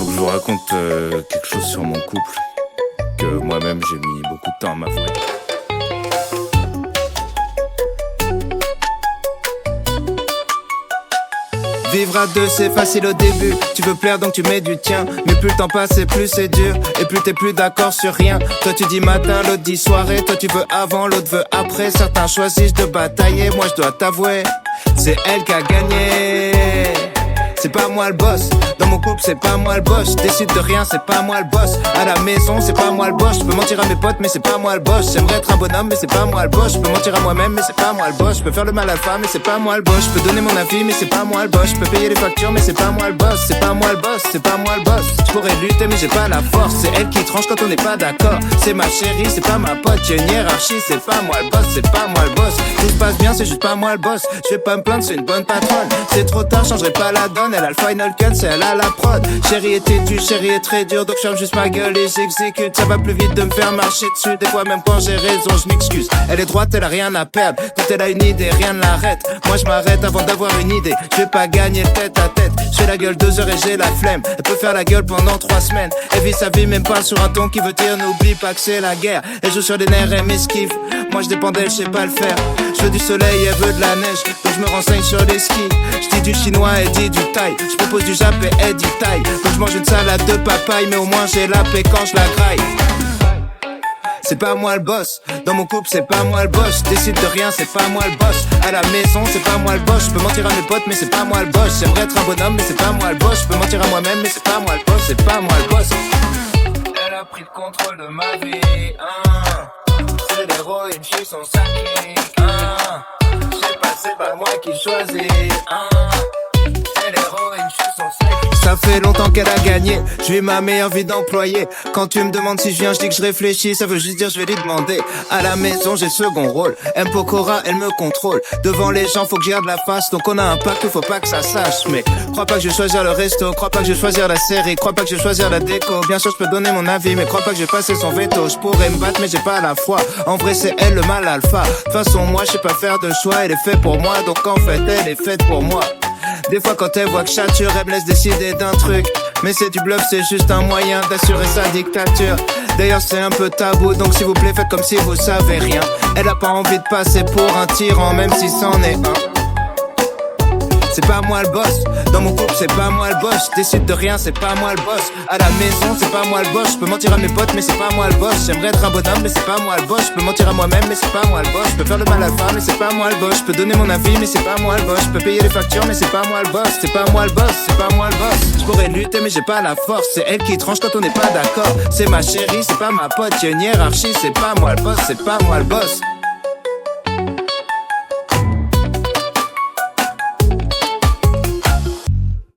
faut que je vous raconte quelque chose sur mon couple que moi-même j'ai mis beaucoup de temps à m'avouer. Vivre à deux c'est facile au début, tu veux plaire donc tu mets du tien. Mais plus le temps passe et plus c'est dur, et plus t'es plus d'accord sur rien. Toi tu dis matin, l'autre dit soirée, toi tu veux avant, l'autre veut après. Certains choisissent de batailler, moi je dois t'avouer, c'est elle qui a gagné. C'est pas moi le boss, dans mon couple c'est pas moi le boss. Je décide de rien, c'est pas moi le boss. À la maison c'est pas moi le boss. Je peux mentir à mes potes mais c'est pas moi le boss. J'aimerais être un bonhomme mais c'est pas moi le boss. Je peux mentir à moi-même mais c'est pas moi le boss. Je peux faire le mal à la femme mais c'est pas moi le boss. Je peux donner mon avis mais c'est pas moi le boss. Je peux payer les factures mais c'est pas moi le boss. C'est pas moi le boss, c'est pas moi le boss. Je pourrais lutter mais j'ai pas la force. C'est elle qui tranche quand on n'est pas d'accord. C'est ma chérie, c'est pas ma pote. J'ai une hiérarchie, c'est pas moi le boss, c'est pas moi le boss. Tout se passe bien, c'est juste pas moi le boss. Je vais pas me plaindre, c'est une bonne patronne. C'est trop tard, changerai pas la donne. Elle a le final cut, c'est elle a la prod. Chérie est têtue, chérie est très dur, donc je ferme juste ma gueule et j'exécute. Ça va plus vite de me faire marcher dessus. Des fois même quand j'ai raison, je m'excuse. Elle est droite, elle a rien à perdre. Quand elle a une idée, rien ne l'arrête. Moi je m'arrête avant d'avoir une idée. Je vais pas gagner tête à tête. Je fais la gueule 2 heures et j'ai la flemme. Elle peut faire la gueule pendant 3 semaines. Elle vit sa vie même pas sur un ton qui veut dire n'oublie pas que c'est la guerre. Elle joue sur les nerfs et m'esquive. Moi je dépends d'elle, je sais pas le faire. Je veux du soleil, elle veut de la neige. Donc je me renseigne sur les skis. Je dis du chinois, elle dit du thaï. Je propose du jap et elle dit thaï. Donc je mange une salade de papaye, mais au moins j'ai la paix quand je la graille. C'est pas moi le boss, dans mon couple c'est pas moi le boss. Je décide de rien, c'est pas moi le boss. À la maison c'est pas moi le boss. Je peux mentir à mes potes mais c'est pas moi le boss. J'aimerais être un bonhomme mais c'est pas moi le boss. Je peux mentir à moi-même mais c'est pas moi le boss. C'est pas moi le boss. Elle a pris le contrôle de ma vie, c'est l'héroïne, je suis son sidekick, je sais pas, c'est pas moi qui choisis, c'est l'héroïne, je suis son sidekick. Ça fait longtemps qu'elle a gagné, je vis ma meilleure vie d'employé. Quand tu me demandes si je viens, je dis que je réfléchis. Ça veut juste dire je vais lui demander. À la maison j'ai second rôle, M. Pokora elle me contrôle. Devant les gens faut que j'y garde la face. Donc on a un pacte, faut pas que ça sache. Mais crois pas que je vais choisir le resto, crois pas que je vais choisir la série, crois pas que je vais choisir la déco. Bien sûr je peux donner mon avis, mais crois pas que je vais passer son veto. Je pourrais me battre mais j'ai pas la foi. En vrai c'est elle le mal alpha. De toute façon moi je sais pas faire de choix. Elle est faite pour moi, donc en fait elle est faite pour moi. Des fois quand elle voit que chature, elle me laisse décider d'un truc. Mais c'est du bluff, c'est juste un moyen d'assurer sa dictature. D'ailleurs c'est un peu tabou, donc s'il vous plaît faites comme si vous savez rien. Elle a pas envie de passer pour un tyran, même si c'en est un. C'est pas moi le boss, dans mon couple c'est pas moi le boss. Je décide de rien, c'est pas moi le boss. À la maison c'est pas moi le boss. Je peux mentir à mes potes mais c'est pas moi le boss. J'aimerais être un bonhomme mais c'est pas moi le boss. Je peux mentir à moi-même mais c'est pas moi le boss. Je peux faire le mal à la femme mais c'est pas moi le boss. Je peux donner mon avis mais c'est pas moi le boss. Je peux payer les factures mais c'est pas moi le boss. C'est pas moi le boss, c'est pas moi le boss. Je pourrais lutter mais j'ai pas la force. C'est elle qui tranche quand on n'est pas d'accord. C'est ma chérie, c'est pas ma pote. Y'a une hiérarchie, c'est pas moi le boss, c'est pas moi le boss.